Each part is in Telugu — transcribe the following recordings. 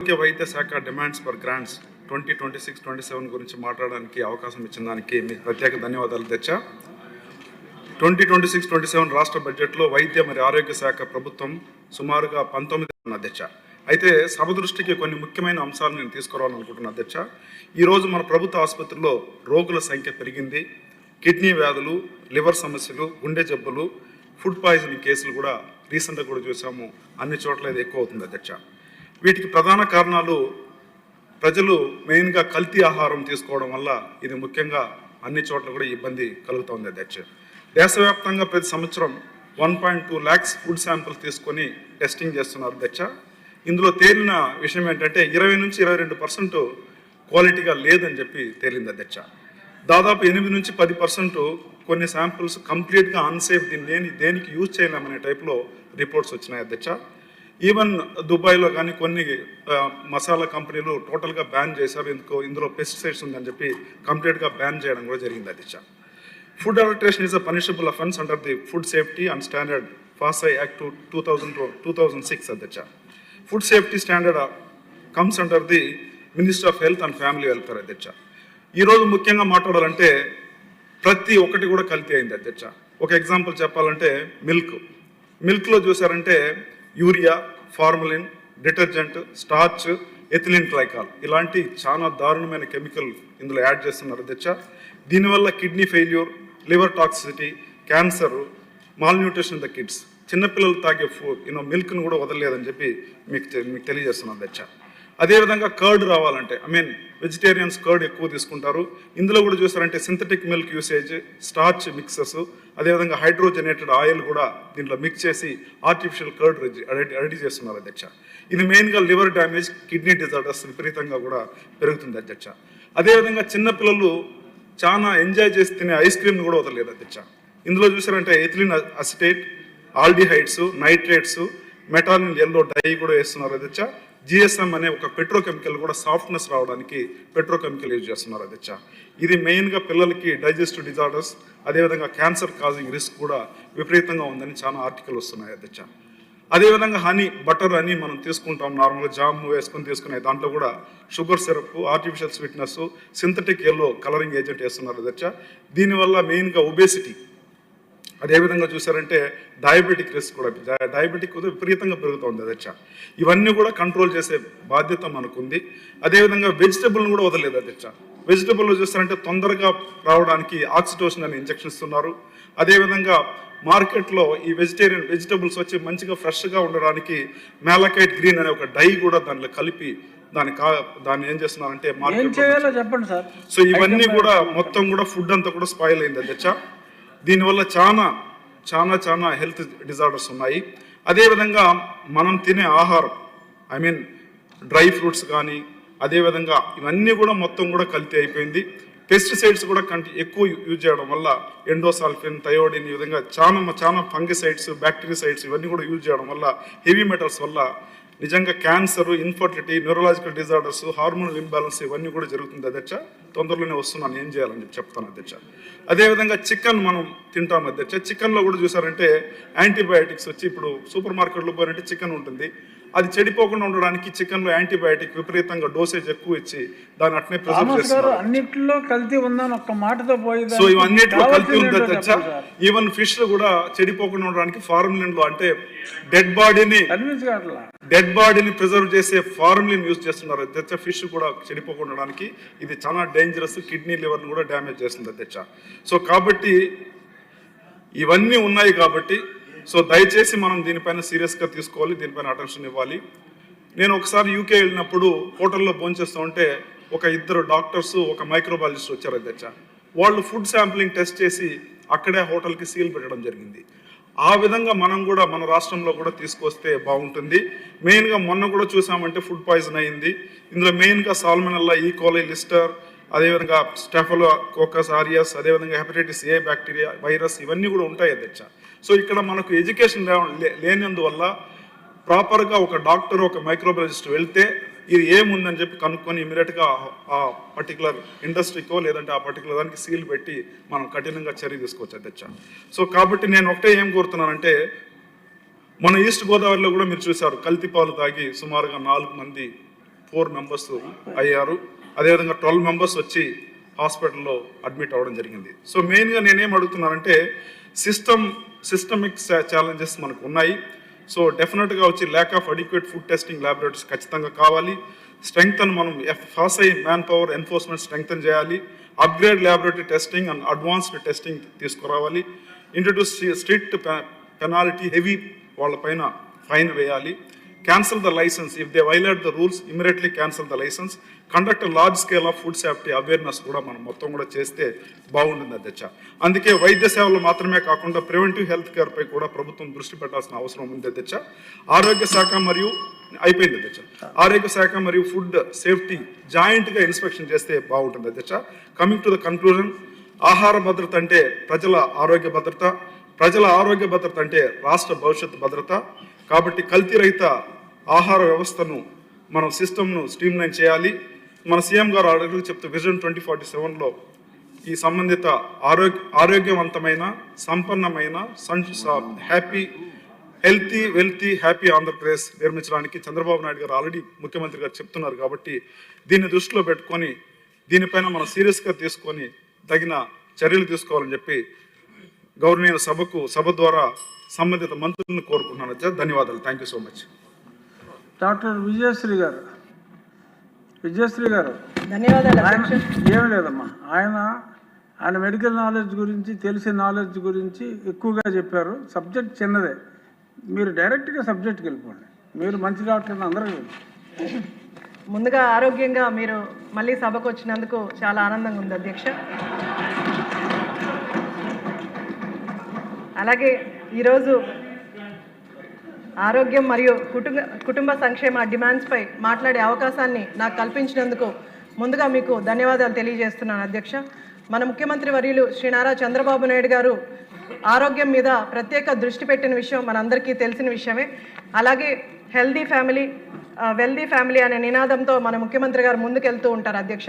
ఆరోగ్య వైద్య శాఖ డిమాండ్స్ ఫర్ గ్రాంట్స్ 2026-27 గురించి మాట్లాడడానికి అవకాశం ఇచ్చిన దానికి మీకు ప్రత్యేక ధన్యవాదాలు అధ్యక్ష. 2026-27 రాష్ట్ర బడ్జెట్లో వైద్య మరియు ఆరోగ్య శాఖ ప్రభుత్వం సుమారుగా 19 అధ్యక్ష. అయితే సభ దృష్టికి కొన్ని ముఖ్యమైన అంశాలను నేను తీసుకురావాలనుకుంటున్నాను అధ్యక్ష. ఈరోజు మన ప్రభుత్వ ఆసుపత్రుల్లో రోగుల సంఖ్య పెరిగింది. కిడ్నీ వ్యాధులు, లివర్ సమస్యలు, గుండె జబ్బులు, ఫుడ్ పాయిజనింగ్ కేసులు కూడా రీసెంట్గా కూడా చూసాము. అన్ని చోట్ల ఇది ఎక్కువ అవుతుంది అధ్యక్ష. వీటికి ప్రధాన కారణాలు ప్రజలు మెయిన్గా కల్తీ ఆహారం తీసుకోవడం వల్ల ఇది ముఖ్యంగా అన్ని చోట్ల కూడా ఇబ్బంది కలుగుతుంది అధ్యక్ష. దేశవ్యాప్తంగా ప్రతి సంవత్సరం 1.2 lakhs ఫుడ్ శాంపిల్స్ తీసుకొని టెస్టింగ్ చేస్తున్నారు అధ్యక్ష. ఇందులో తేలిన విషయం ఏంటంటే 20-22% క్వాలిటీగా లేదని చెప్పి తేలింది అధ్యక్ష. దాదాపు 8-10% కొన్ని శాంపిల్స్ కంప్లీట్గా అన్సేఫ్, దీన్ని దేనికి యూజ్ చేయలేమనే టైప్లో రిపోర్ట్స్ వచ్చినాయి అధ్యక్ష. ఈవెన్ దుబాయ్లో కానీ కొన్ని మసాలా కంపెనీలు టోటల్గా బ్యాన్ చేశారు. ఇందులో పెస్టిసైడ్స్ ఉందని చెప్పి కంప్లీట్గా బ్యాన్ చేయడం కూడా జరిగింది అధ్యక్ష. Food adulteration is a punishable offence under the food safety and standard FSSAI act 2006 అధ్యక్ష. Food safety standard comes under the minister of health and family welfare అధ్యక్ష. ఈరోజు ముఖ్యంగా మాట్లాడాలంటే ప్రతి ఒక్కటి కూడా కల్తీ అయింది అధ్యక్ష. ఒక ఎగ్జాంపుల్ చెప్పాలంటే మిల్క్లో చూసారంటే urea, formalin, detergent, starch, ethylene glycol ఇలాంటి చాలా దారుణమైన కెమికల్ ఇందులో యాడ్ చేస్తున్నారు అధ్యక్ష. దీనివల్ల kidney failure, liver toxicity, cancer, malnutrition in the kids, చిన్నపిల్లలు తాగే మిల్క్ను కూడా వదలలేదని చెప్పి మీకు తెలియజేస్తున్నాను అధ్యక్ష. అదేవిధంగా కర్డ్ రావాలంటే వెజిటేరియన్స్ కర్డ్ ఎక్కువ తీసుకుంటారు. ఇందులో కూడా చూసారంటే synthetic milk usage, starch mixes, అదేవిధంగా హైడ్రోజనేటెడ్ ఆయిల్ కూడా దీంట్లో మిక్స్ చేసి ఆర్టిఫిషియల్ కర్డ్ రెడీ చేస్తున్నారు అధ్యక్ష. ఇది మెయిన్గా లివర్ డ్యామేజ్, కిడ్నీ డిజార్డర్స్ విపరీతంగా కూడా పెరుగుతుంది అధ్యక్ష. అదేవిధంగా చిన్నపిల్లలు చాలా ఎంజాయ్ చేసి తినే ఐస్ క్రీమ్ని కూడా వదలలేదు అధ్యక్ష. ఇందులో చూసారంటే ethylene acetate, aldehydes, nitrates, metanil yellow dye కూడా వేస్తున్నారు అధ్యక్ష. జిఎస్ఎం అనే ఒక పెట్రోకెమికల్ కూడా సాఫ్ట్నెస్ రావడానికి పెట్రోకెమికల్ యూజ్ చేస్తున్నారు అధ్యక్ష. ఇది మెయిన్గా పిల్లలకి డైజెస్టివ్ డిజార్డర్స్, అదేవిధంగా క్యాన్సర్ కాజింగ్ రిస్క్ కూడా విపరీతంగా ఉందని చాలా ఆర్టికల్ వస్తున్నాయి అధ్యక్ష. అదేవిధంగా హనీ, బటర్ అని మనం తీసుకుంటాం, నార్మల్గా జామ్ వేసుకొని తీసుకునే దాంట్లో కూడా sugar syrup, artificial sweetness, synthetic yellow colouring agent వేస్తున్నారు అధ్యక్ష. దీనివల్ల మెయిన్గా ఒబేసిటీ, అదేవిధంగా చూసారంటే డయాబెటిక్ రిస్క్ కూడా, డయాబెటిక్ విపరీతంగా పెరుగుతుంది అధ్యక్ష. ఇవన్నీ కూడా కంట్రోల్ చేసే బాధ్యత మనకుంది. అదేవిధంగా వెజిటబుల్ని కూడా వదలలేదు అధ్యక్ష. వెజిటబుల్లో చూస్తారంటే తొందరగా రావడానికి ఆక్సిటోసిన్ అని ఇంజెక్షన్ ఇస్తున్నారు. అదేవిధంగా మార్కెట్లో ఈ వెజిటబుల్స్ వచ్చి మంచిగా ఫ్రెష్గా ఉండడానికి మ్యాలకైట్ గ్రీన్ అనే ఒక డై కూడా దాంట్లో కలిపి దాన్ని ఏం చేస్తున్నారంటే మార్కెట్ చెప్పండి సార్. సో ఇవన్నీ కూడా మొత్తం కూడా ఫుడ్ అంతా కూడా స్పాయిల్ అయింది అధ్యక్ష. దీనివల్ల చాలా హెల్త్ డిజార్డర్స్ ఉన్నాయి. అదేవిధంగా మనం తినే ఆహారం, డ్రై ఫ్రూట్స్ కానీ, అదేవిధంగా ఇవన్నీ కూడా మొత్తం కూడా కల్తీ అయిపోయింది. పెస్టిసైడ్స్ కూడా ఎక్కువ యూజ్ చేయడం వల్ల ఎండోసాల్ఫిన్, థయోడిన్, ఈ విధంగా చాలా ఫంగిసైడ్స్, బ్యాక్టీరిసైడ్స్ ఇవన్నీ కూడా యూజ్ చేయడం వల్ల హెవీ మెటల్స్ వల్ల నిజంగా cancer, infertility, neurological disorders, hormonal imbalance ఇవన్నీ కూడా జరుగుతుంది అధ్యక్ష. తొందరలోనే వస్తున్నాను, ఏం చేయాలని చెప్తాను అధ్యక్ష. అదేవిధంగా చికెన్ మనం తింటాం అధ్యక్ష. చికెన్లో కూడా చూసారంటే యాంటీబయాటిక్స్ వచ్చి, ఇప్పుడు సూపర్ మార్కెట్లో పోయినట్టు చికెన్ ఉంటుంది, అది చెడిపోకుండా ఉండడానికి చికెన్లో యాంటీబయాటిక్ విపరీతంగా డోసేజ్ ఎక్కువ ఇచ్చి దాన్ని అట్నే ప్రిజర్వ్ చేస్తారు. అన్నిట్లో కల్తీ ఉందని ఒక్క మాటతో పోయింది. సో ఇవన్నిట్లో కల్తీ ఉంది అధ్యక్ష. ఈవెన్ ఫిష్ కూడా చెడిపోకుండా ఉండడానికి ఫార్మలిన్లో అంటే డెడ్ బాడీని ప్రిజర్వ్ చేసే ఫార్మలిన్ యూజ్ చేస్తున్నారు అధ్యక్ష. ఫిష్ కూడా చెడిపోకుండా ఉండడానికి ఇది చాలా డేంజరస్, కిడ్నీ లివర్ని కూడా డ్యామేజ్ చేస్తుంది అధ్యక్ష. సో కాబట్టి ఇవన్నీ ఉన్నాయి కాబట్టి సో దయచేసి మనం దీనిపైన సీరియస్గా తీసుకోవాలి, దీనిపైన అటెన్షన్ ఇవ్వాలి. నేను ఒకసారి యూకే వెళ్ళినప్పుడు హోటల్లో భోంచేస్తూ ఉంటే ఒక 2 డాక్టర్స్, ఒక మైక్రోబాలజిస్ట్ వచ్చారు అధ్యక్ష. వాళ్ళు ఫుడ్ శాంప్లింగ్ టెస్ట్ చేసి అక్కడే హోటల్కి సీల్ పెట్టడం జరిగింది. ఆ విధంగా మనం కూడా మన రాష్ట్రంలో కూడా తీసుకొస్తే బాగుంటుంది. మెయిన్గా మొన్న కూడా చూసామంటే ఫుడ్ పాయిజన్ అయింది. ఇందులో మెయిన్గా సాల్మనెల్లా, ఈకోలై, లిస్టర్, అదేవిధంగా స్టెఫలోకోకస్ ఆరియస్, అదేవిధంగా హెపటైటిస్ ఏ బ్యాక్టీరియా, వైరస్ ఇవన్నీ కూడా ఉంటాయి అధ్యక్ష. సో ఇక్కడ మనకు ఎడ్యుకేషన్ లేనందువల్ల ప్రాపర్గా ఒక డాక్టర్, ఒక మైక్రోబయాలజిస్ట్ వెళ్తే ఇది ఏముందని చెప్పి కనుక్కొని ఇమీడియట్గా ఆ పర్టికులర్ ఇండస్ట్రీకో లేదంటే ఆ పర్టికులర్ దానికి సీల్ పెట్టి మనం కఠినంగా చర్య తీసుకోవచ్చు అధ్యక్ష. సో కాబట్టి నేను ఒకటే ఏం కోరుతున్నానంటే, మన ఈస్ట్ గోదావరిలో కూడా మీరు చూశారు, కల్తీ పాలు తాగి సుమారుగా 4 మంది 4 మెంబర్స్ అయ్యారు. అదేవిధంగా 12 మెంబర్స్ వచ్చి హాస్పిటల్లో అడ్మిట్ అవ్వడం జరిగింది. సో మెయిన్గా నేనేం అడుగుతున్నానంటే సిస్టమిక్ ఛాలెంజెస్ మనకు ఉన్నాయి. సో డెఫినెట్గా వచ్చి lack of adequate food testing laboratories ఖచ్చితంగా కావాలి. స్ట్రెంగ్తన్ మనం FSI manpower enforcement strengthen చేయాలి. Upgrade laboratory testing and advanced testing తీసుకురావాలి. ఇంట్రడ్యూస్ స్ట్రిక్ట్ పెనాల్టీ హెవీ వాళ్ళపైన ఫైన్ వేయాలి. Cancel the licence if they violate the rules immediately cancel the licence. Conduct large scale of food safety awareness కూడా మనం మొత్తం కూడా చేస్తే బాగుంటుంది అధ్యక్ష. అందుకే వైద్య సేవలు మాత్రమే కాకుండా ప్రివెంటివ్ హెల్త్ కేర్ పై కూడా ప్రభుత్వం దృష్టి పెట్టాల్సిన అవసరం ఉంది అధ్యక్ష. ఆరోగ్య శాఖ మరియు అయిపోయింది అధ్యక్ష. ఆరోగ్య శాఖ మరియు ఫుడ్ సేఫ్టీ జాయింట్గా ఇన్స్పెక్షన్ చేస్తే బాగుంటుంది అధ్యక్ష. కమింగ్ టు ద కన్క్లూజన్, ఆహార భద్రత అంటే ప్రజల ఆరోగ్య భద్రత, ప్రజల ఆరోగ్య భద్రత అంటే రాష్ట్ర భవిష్యత్తు భద్రత. కాబట్టి కల్తీ రహిత ఆహార వ్యవస్థను మనం సిస్టమ్ను స్ట్రీమ్లైన్ చేయాలి. మన సీఎం గారు అడుగులు చెప్తూ విజన్ 2047లో ఈ సంబంధిత ఆరోగ్యవంతమైన సంపన్నమైన హెల్తీ వెల్తీ హ్యాపీ ఆంధ్రప్రదేశ్ నిర్మించడానికి చంద్రబాబు నాయుడు గారు ఆల్రెడీ ముఖ్యమంత్రి గారు చెప్తున్నారు. కాబట్టి దీన్ని దృష్టిలో పెట్టుకొని దీనిపైన మనం సీరియస్గా తీసుకొని తగిన చర్యలు తీసుకోవాలని చెప్పి గౌరవనీయ సభ ద్వారా సంబంధిత మంత్రులను కోరుకుంటున్నాను అధ్యక్ష. ధన్యవాదాలు. Thank you so much. Doctor Vijayashree గారు. ధన్యవాదాలు. ఏం లేదమ్మా, ఆయన మెడికల్ నాలెడ్జ్ గురించి తెలిసిన నాలెడ్జ్ గురించి ఎక్కువగా చెప్పారు. సబ్జెక్ట్ చిన్నదే, మీరు డైరెక్ట్గా సబ్జెక్ట్కి వెళ్ళిపోండి. మీరు మంచి డాక్టర్ని అందరూ. ముందుగా ఆరోగ్యంగా మీరు మళ్ళీ సభకు వచ్చినందుకు చాలా ఆనందంగా ఉంది అధ్యక్ష. అలాగే ఈరోజు ఆరోగ్యం మరియు కుటుంబ సంక్షేమ డిమాండ్స్పై మాట్లాడే అవకాశాన్ని నాకు కల్పించినందుకు ముందుగా మీకు ధన్యవాదాలు తెలియజేస్తున్నాను అధ్యక్ష. మన ముఖ్యమంత్రి వర్యులు శ్రీ నారా చంద్రబాబు నాయుడు గారు ఆరోగ్యం మీద ప్రత్యేక దృష్టి పెట్టిన విషయం మనందరికీ తెలిసిన విషయమే. అలాగే హెల్దీ ఫ్యామిలీ వెల్దీ ఫ్యామిలీ అనే నినాదంతో మన ముఖ్యమంత్రి గారు ముందుకెళ్తూ ఉంటారు అధ్యక్ష.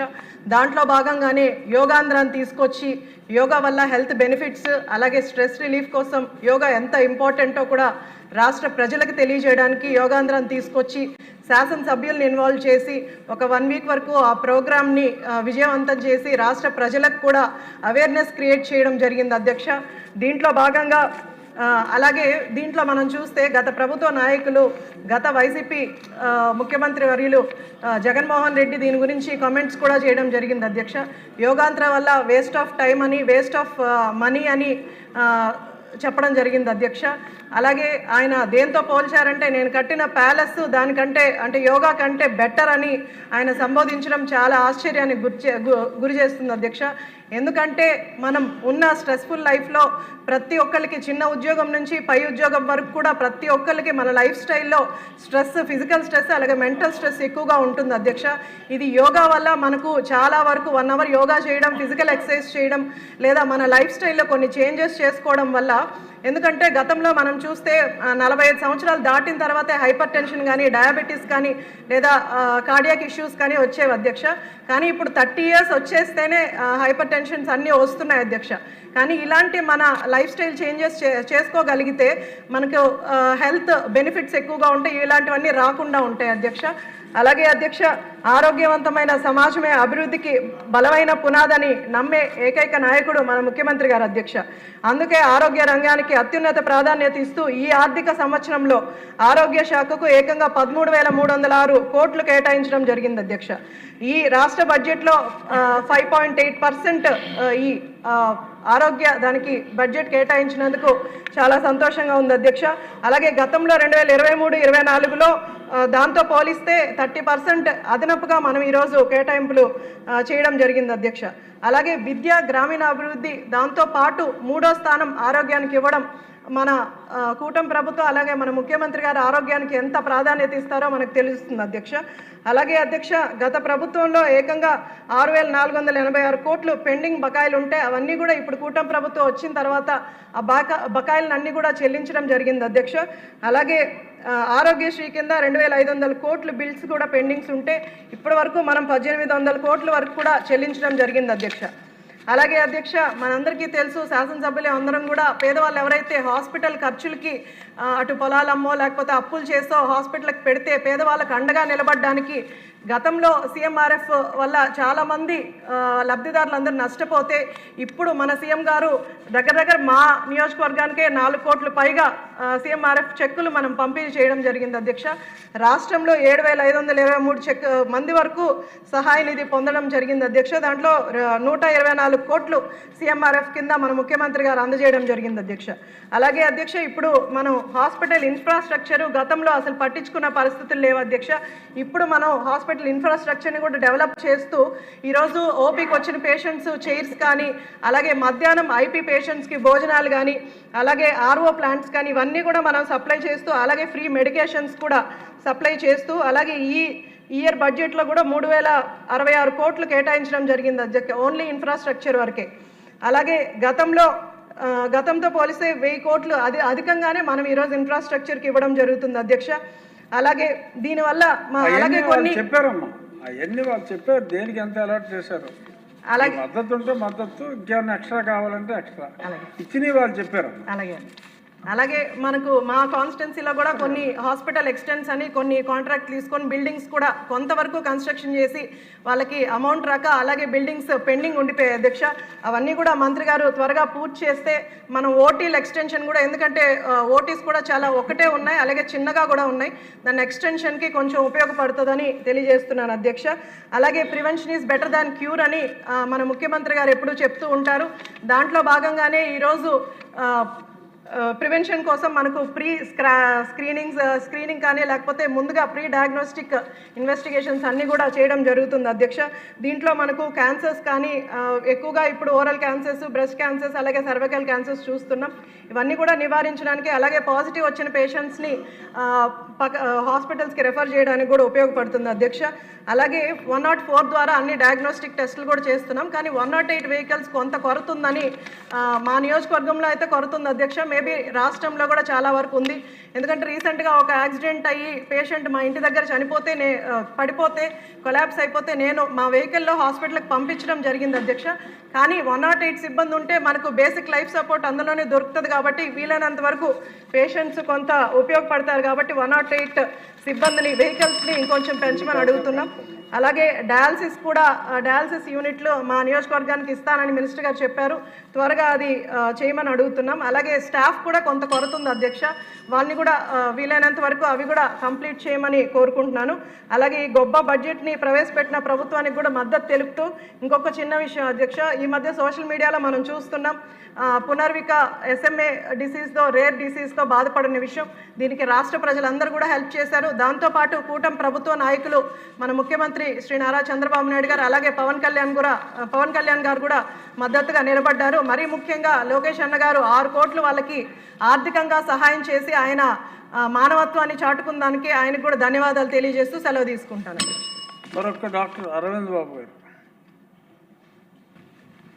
దాంట్లో భాగంగానే యోగాంధ్రాన్ని తీసుకొచ్చి యోగా వల్ల హెల్త్ బెనిఫిట్స్ అలాగే స్ట్రెస్ రిలీఫ్ కోసం యోగా ఎంత ఇంపార్టెంటో కూడా రాష్ట్ర ప్రజలకు తెలియజేయడానికి యోగాంధ్రాన్ని తీసుకొచ్చి శాసనసభ్యుల్ని ఇన్వాల్వ్ చేసి ఒక 1 వీక్ వరకు ఆ ప్రోగ్రామ్ని విజయవంతం చేసి రాష్ట్ర ప్రజలకు కూడా అవేర్నెస్ క్రియేట్ చేయడం జరిగింది అధ్యక్ష. దీంట్లో భాగంగా అలాగే దీంట్లో మనం చూస్తే గత ప్రభుత్వ నాయకులు గత వైసీపీ ముఖ్యమంత్రి వర్యులు జగన్మోహన్ రెడ్డి దీని గురించి కామెంట్స్ కూడా చేయడం జరిగింది అధ్యక్ష. యోగాంధ్ర వల్ల వేస్ట్ ఆఫ్ టైం అని వేస్ట్ ఆఫ్ మనీ అని చెప్పడం జరిగింది అధ్యక్ష. అలాగే ఆయన దేంతో పోల్చారంటే నేను కట్టిన ప్యాలెస్ దానికంటే అంటే యోగా కంటే బెటర్ అని ఆయన సంబోధించడం చాలా ఆశ్చర్యానికి గురి చేస్తుంది అధ్యక్ష. ఎందుకంటే మనం ఉన్న స్ట్రెస్ఫుల్ లైఫ్లో ప్రతి ఒక్కరికి చిన్న ఉద్యోగం నుంచి పై ఉద్యోగం వరకు కూడా ప్రతి ఒక్కరికి మన లైఫ్ స్టైల్లో స్ట్రెస్, ఫిజికల్ స్ట్రెస్ అలాగే మెంటల్ స్ట్రెస్ ఎక్కువగా ఉంటుంది అధ్యక్ష. ఇది యోగా వల్ల మనకు చాలా వరకు 1 అవర్ యోగా చేయడం, ఫిజికల్ ఎక్సర్సైజ్ చేయడం లేదా మన లైఫ్ స్టైల్లో కొన్ని చేంజెస్ చేసుకోవడం వల్ల, ఎందుకంటే గతంలో మనం చూస్తే 45 సంవత్సరాలు దాటిన తర్వాతే హైపర్ టెన్షన్ కానీ డయాబెటీస్ కానీ లేదా కార్డియాక్ ఇష్యూస్ కానీ వచ్చేవి అధ్యక్ష. కానీ ఇప్పుడు 30 ఇయర్స్ వచ్చేస్తేనే హైపర్ టెన్షన్స్ అన్నీ వస్తున్నాయి అధ్యక్ష. కానీ ఇలాంటి మన లైఫ్ స్టైల్ చేంజెస్ చేసుకోగలిగితే మనకు హెల్త్ బెనిఫిట్స్ ఎక్కువగా ఉంటాయి, ఇలాంటివన్నీ రాకుండా ఉంటాయి అధ్యక్ష. అలాగే అధ్యక్ష, ఆరోగ్యవంతమైన సమాజమే అభివృద్ధికి బలమైన పునాదని నమ్మే ఏకైక నాయకుడు మన ముఖ్యమంత్రి గారు అధ్యక్ష. అందుకే ఆరోగ్య రంగానికి అత్యున్నత ప్రాధాన్యత ఇస్తూ ఈ ఆర్థిక సంవత్సరంలో ఆరోగ్య శాఖకు ఏకంగా 13,306 కోట్లు కేటాయించడం జరిగింది అధ్యక్ష. ఈ రాష్ట్ర బడ్జెట్లో 5.8% ఈ ఆరోగ్య దానికి బడ్జెట్ కేటాయించినందుకు చాలా సంతోషంగా ఉంది అధ్యక్ష. అలాగే గతంలో 2023-24లో దాంతో పోలిస్తే 30% అదనపుగా మనం ఈరోజు కేటాయింపులు చేయడం జరిగింది అధ్యక్ష. అలాగే విద్య, గ్రామీణ అభివృద్ధి దాంతో పాటు 3వ స్థానం ఆరోగ్యానికి ఇవ్వడం మన కూటమి ప్రభుత్వం అలాగే మన ముఖ్యమంత్రి గారు ఆరోగ్యానికి ఎంత ప్రాధాన్యత ఇస్తారో మనకు తెలుస్తుంది అధ్యక్ష. అలాగే అధ్యక్ష, గత ప్రభుత్వంలో ఏకంగా 6,486 కోట్లు పెండింగ్ బకాయిలు ఉంటే అవన్నీ కూడా ఇప్పుడు కూటమి ప్రభుత్వం వచ్చిన తర్వాత ఆ బకాయిలను అన్నీ కూడా చెల్లించడం జరిగింది అధ్యక్ష. అలాగే ఆరోగ్యశ్రీ కింద 2,500 కోట్లు బిల్స్ కూడా పెండింగ్స్ ఉంటే ఇప్పటి వరకు మనం 1,800 కోట్ల వరకు కూడా చెల్లించడం జరిగింది అధ్యక్ష. అలాగే అధ్యక్ష, మనందరికీ తెలుసు శాసనసభ్యులు అందరం కూడా పేదవాళ్ళు ఎవరైతే హాస్పిటల్ ఖర్చులకి అటు పొలాలమ్మో లేకపోతే అప్పులు చేసో హాస్పిటల్కి పెడితే పేదవాళ్ళకి అండగా నిలబడడానికి గతంలో సీఎంఆర్ఎఫ్ వల్ల చాలామంది లబ్ధిదారులందరూ నష్టపోతే ఇప్పుడు మన సీఎం గారు దగ్గర మా నియోజకవర్గానికే 4 కోట్ల పైగా సీఎంఆర్ఎఫ్ చెక్కులు మనం పంపిణీ చేయడం జరిగింది అధ్యక్ష. రాష్ట్రంలో 7,523 మంది వరకు సహాయ నిధి పొందడం జరిగింది అధ్యక్ష. దాంట్లో 124 కోట్లు సీఎంఆర్ఎఫ్ కింద మన ముఖ్యమంత్రి గారు అందజేయడం జరిగింది అధ్యక్ష. అలాగే అధ్యక్ష ఇప్పుడు మనం హాస్పిటల్ ఇన్ఫ్రాస్ట్రక్చరు గతంలో అసలు పట్టించుకున్న పరిస్థితులు లేవు అధ్యక్ష. ఇప్పుడు మనం హాస్పిటల్ ఇన్ఫ్రాస్ట్రక్చర్ని కూడా డెవలప్ చేస్తూ ఈరోజు ఓపీకి వచ్చిన పేషెంట్స్ చైర్స్ కానీ, అలాగే మధ్యాహ్నం ఐపీ పేషెంట్స్కి భోజనాలు కానీ, అలాగే ఆర్ఓ ప్లాంట్స్ కానీ ఇవన్నీ కూడా మనం సప్లై చేస్తూ, అలాగే ఫ్రీ మెడికేషన్స్ కూడా సప్లై చేస్తూ, అలాగే ఈ ఇయర్ బడ్జెట్లో కూడా 3,066 కోట్లు కేటాయించడం జరిగింది అధ్యక్ష, ఓన్లీ ఇన్ఫ్రాస్ట్రక్చర్ వరకే. అలాగే గతంతో పోలిస్తే 1000 కోట్లు అధికంగానే మనం ఈరోజు ఇన్ఫ్రాస్ట్రక్చర్కి ఇవ్వడం జరుగుతుంది అధ్యక్ష. అలాగే దీనివల్ల అలాగే కొన్ని చెప్పారమ్మా, అవన్నీ వాళ్ళు చెప్పారు దేనికి ఎంత అలాట్ చేశారు. అలాగే మద్దతు ఉంటే మద్దతు, ఇంకేమైనా ఎక్స్ట్రా కావాలంటే ఎక్స్ట్రా ఇచ్చినవి వాళ్ళు చెప్పారు. అలాగే మనకు మా కాన్స్టిట్యున్సీలో కూడా కొన్ని హాస్పిటల్ ఎక్స్టెన్స్ అని కొన్ని కాంట్రాక్ట్ తీసుకొని బిల్డింగ్స్ కూడా కొంతవరకు కన్స్ట్రక్షన్ చేసి వాళ్ళకి అమౌంట్ రాక అలాగే బిల్డింగ్స్ పెండింగ్ ఉండిపోయాయి అధ్యక్ష. అవన్నీ కూడా మంత్రి గారు త్వరగా పూర్తి చేస్తే మనం ఓటీల ఎక్స్టెన్షన్ కూడా, ఎందుకంటే ఓటీస్ కూడా చాలా ఒకటే ఉన్నాయి, అలాగే చిన్నగా కూడా ఉన్నాయి, దాని ఎక్స్టెన్షన్కి కొంచెం ఉపయోగపడుతుందని తెలియజేస్తున్నాను అధ్యక్ష. అలాగే prevention is better than cure అని మన ముఖ్యమంత్రి గారు ఎప్పుడూ చెప్తూ ఉంటారు. దాంట్లో భాగంగానే ఈరోజు ప్రివెన్షన్ కోసం మనకు స్క్రీనింగ్ కానీ లేకపోతే ముందుగా ప్రీ డయాగ్నోస్టిక్ ఇన్వెస్టిగేషన్స్ అన్నీ కూడా చేయడం జరుగుతుంది అధ్యక్ష. దీంట్లో మనకు క్యాన్సర్స్ కానీ ఎక్కువగా ఇప్పుడు ఓరల్ క్యాన్సర్స్, బ్రెస్ట్ క్యాన్సర్స్, అలాగే సర్వైకల్ క్యాన్సర్స్ చూస్తున్నాం. ఇవన్నీ కూడా నివారించడానికి, అలాగే పాజిటివ్ వచ్చిన పేషెంట్స్ని హాస్పిటల్స్కి రెఫర్ చేయడానికి కూడా ఉపయోగపడుతుంది అధ్యక్ష. అలాగే 104 ద్వారా అన్ని డయాగ్నోస్టిక్ టెస్టులు కూడా చేస్తున్నాం. కానీ 108 వెహికల్స్ కొంత కొరత ఉందని మా నియోజకవర్గంలో అయితే కొరత ఉంది అధ్యక్ష. మేబీ రాష్ట్రంలో కూడా చాలా వరకు ఉంది. ఎందుకంటే రీసెంట్గా ఒక యాక్సిడెంట్ అయ్యి పేషెంట్ మా ఇంటి దగ్గర చనిపోతే పడిపోతే కొలాప్స్ అయిపోతే నేను మా వెహికల్లో హాస్పిటల్కి పంపించడం జరిగింది అధ్యక్ష. కానీ 108 సిబ్బంది ఉంటే మనకు బేసిక్ లైఫ్ సపోర్ట్ అందులోనే దొరుకుతుంది కాబట్టి వీలైనంత వరకు పేషెంట్స్ కొంత ఉపయోగపడతారు కాబట్టి 108 సిబ్బందిని, వెహికల్స్ని ఇంకొంచెం పెంచమని అడుగుతున్నాం. అలాగే డయాలసిస్ యూనిట్లు మా నియోజకవర్గానికి ఇస్తానని మినిస్టర్ గారు చెప్పారు, త్వరగా అది చేయమని అడుగుతున్నాం. అలాగే స్టాఫ్ కూడా కొంత కొరత ఉంది అధ్యక్ష, వాళ్ళని కూడా వీలైనంత వరకు అవి కూడా కంప్లీట్ చేయమని కోరుకుంటున్నాను. అలాగే ఈ గొప్ప బడ్జెట్ని ప్రవేశపెట్టిన ప్రభుత్వానికి కూడా మద్దతు తెలుపుతూ ఇంకొక చిన్న విషయం అధ్యక్ష, ఈ మధ్య సోషల్ మీడియాలో మనం చూస్తున్నాం పునర్విక SMA డిసీజ్తో, రేర్ డిసీజ్తో బాధపడిన విషయం. దీనికి రాష్ట్ర ప్రజలందరూ కూడా హెల్ప్ చేశారు. దాంతోపాటు కూటమి ప్రభుత్వ నాయకులు మన ముఖ్యమంత్రి శ్రీ నారా చంద్రబాబు నాయుడు గారు, అలాగే పవన్ కళ్యాణ్ గారు కూడా మద్దతుగా నిలబడ్డారు. మరీ ముఖ్యంగా లోకేష్ అన్న గారు 6 కోట్లు వాళ్ళకి ఆర్థికంగా సహాయం చేసి ఆయన మానవత్వాన్ని చాటుకున్న దానికి ఆయనకు కూడా ధన్యవాదాలు తెలియజేస్తూ సెలవు తీసుకుంటాను. మరొక డాక్టర్ అరవింద్ బాబు గారు.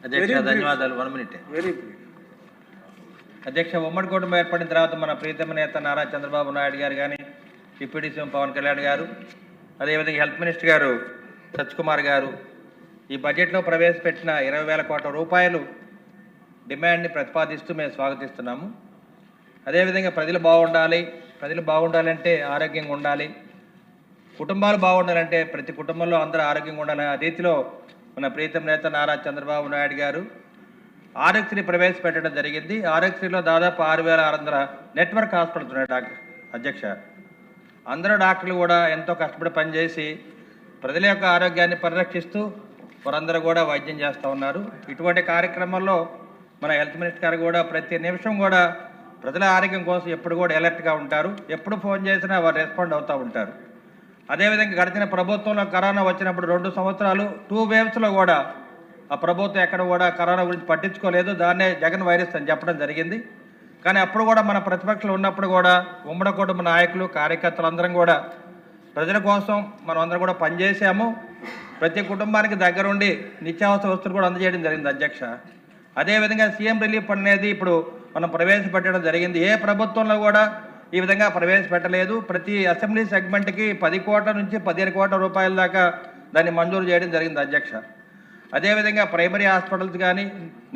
అధ్యక్ష ధన్యవాదాలు. 1 మినిట్. Very brief. అధ్యక్ష, ఉమ్మడి కుటుంబం ఏర్పడిన తర్వాత మన ప్రీతమ నేత నారా చంద్రబాబు నాయుడు గారు కానీ, డిప్యూటీ సీఎం పవన్ కళ్యాణ్ గారు, అదేవిధంగా హెల్త్ మినిస్టర్ గారు సత్యకుమార్ గారు ఈ బడ్జెట్లో ప్రవేశపెట్టిన 20,000 కోట్ల రూపాయలు డిమాండ్ని ప్రతిపాదిస్తూ మేము స్వాగతిస్తున్నాము. అదేవిధంగా ప్రజలు బాగుండాలంటే ఆరోగ్యంగా ఉండాలి, కుటుంబాలు బాగుండాలంటే ప్రతి కుటుంబంలో అందరూ ఆరోగ్యంగా ఉండాలి. ఆ రీతిలో మన ప్రీతం నేత నారా చంద్రబాబు నాయుడు గారు ఆరోగ్యశ్రీ ప్రవేశపెట్టడం జరిగింది. ఆరోగ్యశ్రీలో దాదాపు 6,600 నెట్వర్క్ హాస్పిటల్స్ ఉన్నాయి అధ్యక్ష. అందరూ డాక్టర్లు కూడా ఎంతో కష్టపడి పనిచేసి ప్రజల యొక్క ఆరోగ్యాన్ని పరిరక్షిస్తూ వారందరూ కూడా వైద్యం చేస్తూ ఉన్నారు. ఇటువంటి కార్యక్రమాల్లో మన హెల్త్ మినిస్టర్ గారు కూడా ప్రతి నిమిషం కూడా ప్రజల ఆరోగ్యం కోసం ఎప్పుడు కూడా అలర్ట్గా ఉంటారు. ఎప్పుడు ఫోన్ చేసినా వారు రెస్పాండ్ అవుతూ ఉంటారు. అదేవిధంగా గడిచిన ప్రభుత్వంలో కరోనా వచ్చినప్పుడు 2 సంవత్సరాలు 2 వేవ్స్లో కూడా ఆ ప్రభుత్వం ఎక్కడ కూడా కరోనా గురించి పట్టించుకోలేదు. దాన్నే జగన్ వైరస్ అని చెప్పడం జరిగింది. కానీ అప్పుడు కూడా మన ప్రతిపక్షాలు ఉన్నప్పుడు కూడా ఉమ్మడి కుటుంబ నాయకులు, కార్యకర్తలు అందరం కూడా ప్రజల కోసం మనం అందరం కూడా పనిచేసాము. ప్రతి కుటుంబానికి దగ్గరుండి నిత్యావసర వస్తువులు కూడా అందజేయడం జరిగింది అధ్యక్ష. అదేవిధంగా సీఎం రిలీఫ్ ఫండ్ అనేది ఇప్పుడు మనం ప్రవేశపెట్టడం జరిగింది. ఏ ప్రభుత్వంలో కూడా ఈ విధంగా ప్రవేశపెట్టలేదు. ప్రతి అసెంబ్లీ సెగ్మెంట్కి 10 కోట్ల నుంచి 15 కోట్ల రూపాయల దాకా దాన్ని మంజూరు చేయడం జరిగింది అధ్యక్ష. అదేవిధంగా ప్రైమరీ హాస్పిటల్స్ కానీ,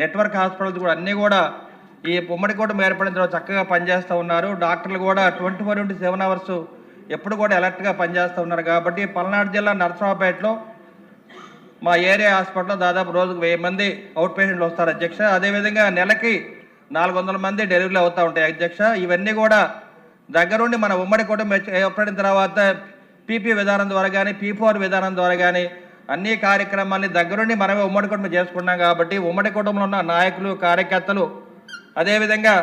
నెట్వర్క్ హాస్పిటల్స్ కూడా అన్నీ కూడా ఈ ఉమ్మడి కుటుంబం ఏర్పడిన తర్వాత చక్కగా పనిచేస్తూ ఉన్నారు. డాక్టర్లు కూడా 24/7 అవర్స్ ఎప్పుడు కూడా అలర్ట్గా పనిచేస్తూ ఉన్నారు. కాబట్టి పల్నాడు జిల్లా నరసరావుపేటలో మా ఏరియా హాస్పిటల్లో దాదాపు రోజుకు 1000 మంది అవుట్ పేషెంట్లు వస్తారు అధ్యక్ష. అదేవిధంగా నెలకి 400 మంది డెలివరీలు అవుతూ ఉంటాయి అధ్యక్ష. ఇవన్నీ కూడా దగ్గరుండి మన ఉమ్మడి కుటుంబం ఏర్పడిన తర్వాత పీపీ విధానం ద్వారా కానీ P4 విధానం ద్వారా కానీ అన్ని కార్యక్రమాల్ని దగ్గరుండి మనమే ఉమ్మడి కుటుంబం చేసుకున్నాం. కాబట్టి ఉమ్మడి కుటుంబంలో ఉన్న నాయకులు, కార్యకర్తలు, అదేవిధంగా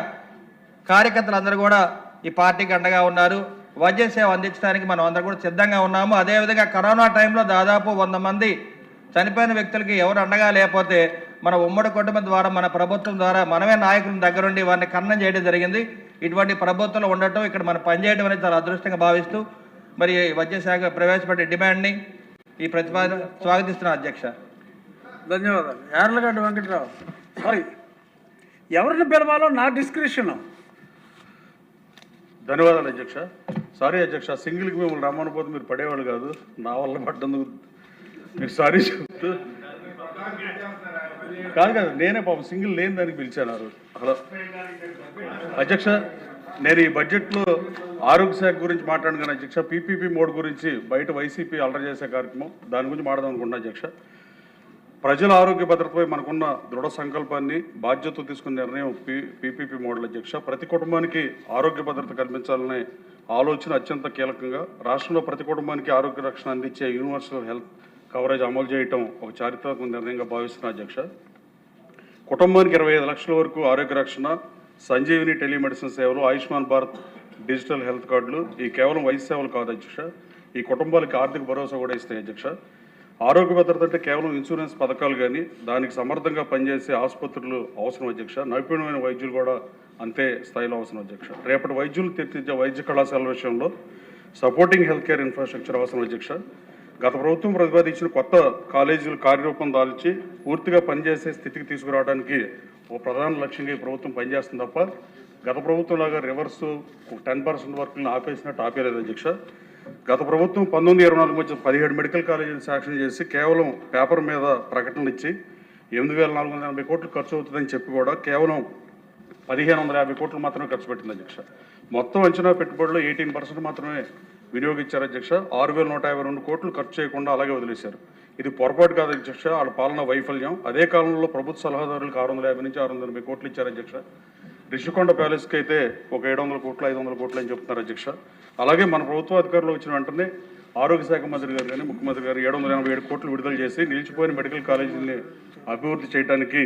కార్యకర్తలు అందరూ కూడా ఈ పార్టీకి అండగా ఉన్నారు. వైద్య సేవ అందించడానికి మనం అందరూ కూడా సిద్ధంగా ఉన్నాము. అదేవిధంగా కరోనా టైంలో దాదాపు 100 మంది చనిపోయిన వ్యక్తులకి ఎవరు అండగా లేకపోతే మన ఉమ్మడి కుటుంబం ద్వారా, మన ప్రభుత్వం ద్వారా మనమే నాయకుల దగ్గరుండి వారిని ఖననం చేయడం జరిగింది. ఇటువంటి ప్రభుత్వంలో ఉండటం, ఇక్కడ మనం పనిచేయడం అనేది చాలా అదృష్టంగా భావిస్తూ మరి వైద్య శాఖ ప్రవేశపెట్టే డిమాండ్ని ఈ ప్రతిపాదన స్వాగతిస్తున్నా అధ్యక్ష. ధన్యవాదాలు. యార్లగడ్డ వెంకటరావు. సారీ, ఎవరిని పిలవాలో నా డిస్క్రిప్షన్. ధన్యవాదాలు అధ్యక్ష. సారీ అధ్యక్ష, సింగిల్కి మిమ్మల్ని రమ్మనిపోతే మీరు పడేవాళ్ళు కాదు. నా వల్ల పడ్డందుకు మీరు సారీ చెప్తూ కాదు, నేనే పాపం సింగిల్ లేని దానికి పిలిచాను. హలో అధ్యక్ష, నేను ఈ బడ్జెట్లో ఆరోగ్య శాఖ గురించి మాట్లాడాను కానీ అధ్యక్ష, పీపీపీ మోడ్ గురించి బయట వైసీపీ అల్లరి చేసే కార్యక్రమం, దాని గురించి మాట్లాడదాం అనుకుంటున్నా అధ్యక్ష. ప్రజల ఆరోగ్య భద్రతపై మనకున్న దృఢ సంకల్పాన్ని, బాధ్యత తీసుకున్న నిర్ణయం పీపీపీ మోడల్ అధ్యక్ష. ప్రతి కుటుంబానికి ఆరోగ్య భద్రత కల్పించాలనే ఆలోచన అత్యంత కీలకంగా రాష్ట్రంలో ప్రతి కుటుంబానికి ఆరోగ్య రక్షణ అందించే యూనివర్సల్ హెల్త్ కవరేజ్ అమలు చేయటం ఒక చారిత్రాత్మక నిర్ణయంగా భావిస్తున్నా అధ్యక్ష. కుటుంబానికి 25 లక్షల వరకు ఆరోగ్య రక్షణ, సంజీవిని టెలిమెడిసిన్ సేవలు, ఆయుష్మాన్ భారత్ డిజిటల్ హెల్త్ కార్డులు ఈ కేవలం వైద్య సేవలు కాదు అధ్యక్ష, ఈ కుటుంబాలకి ఆర్థిక భరోసా కూడా ఇస్తాయి అధ్యక్ష. ఆరోగ్య భద్రత అంటే కేవలం ఇన్సూరెన్స్ పథకాలు కానీ దానికి సమర్థంగా పనిచేసే ఆసుపత్రులు అవసరం అధ్యక్ష. నైపుణ్యమైన వైద్యులు కూడా అంతే స్థాయిలో అవసరం అధ్యక్ష. రేపటి వైద్యులు తీర్చిదిద్దే వైద్య కళాశాల విషయంలో సపోర్టింగ్ హెల్త్ కేర్ ఇన్ఫ్రాస్ట్రక్చర్ అవసరం అధ్యక్ష. గత ప్రభుత్వం ప్రతిపాదించిన కొత్త కాలేజీలు కార్యరూపం దాల్చి పూర్తిగా పనిచేసే స్థితికి తీసుకురావడానికి ఒక ప్రధాన లక్ష్యంగా ఈ ప్రభుత్వం పనిచేస్తుంది తప్ప గత ప్రభుత్వం లాగా రివర్సు 10% వర్కులను ఆపేసినట్టు ఆపేలేదు అధ్యక్ష. గత ప్రభుత్వం 1924 మధ్య 17 మెడికల్ కాలేజీలు శాంక్షన్ చేసి కేవలం పేపర్ మీద ప్రకటనలు ఇచ్చి 8,480 కోట్లు ఖర్చు అవుతుందని చెప్పి కూడా కేవలం 1,550 కోట్లు మాత్రమే ఖర్చు పెట్టింది అధ్యక్ష. మొత్తం అంచనా పెట్టుబడిలో 18% మాత్రమే వినియోగించారు అధ్యక్ష. 6,152 కోట్లు ఖర్చు చేయకుండా అలాగే వదిలేశారు. ఇది పొరపాటు కాదు అధ్యక్ష, వాళ్ళ పాలన వైఫల్యం. అదే కాలంలో ప్రభుత్వ సలహాదారులకు 650 నుంచి 680 కోట్లు ఇచ్చారు అధ్యక్ష. రిషికొండ ప్యాలెస్కి అయితే ఒక 700 కోట్లు 500 కోట్లు అని చెప్తున్నారు అధ్యక్ష. అలాగే మన ప్రభుత్వ అధికారులు వచ్చిన వెంటనే ఆరోగ్య శాఖ మంత్రి గారు కానీ ముఖ్యమంత్రి గారు 787 కోట్లు విడుదల చేసి నిలిచిపోయిన మెడికల్ కాలేజీని అభివృద్ధి చేయడానికి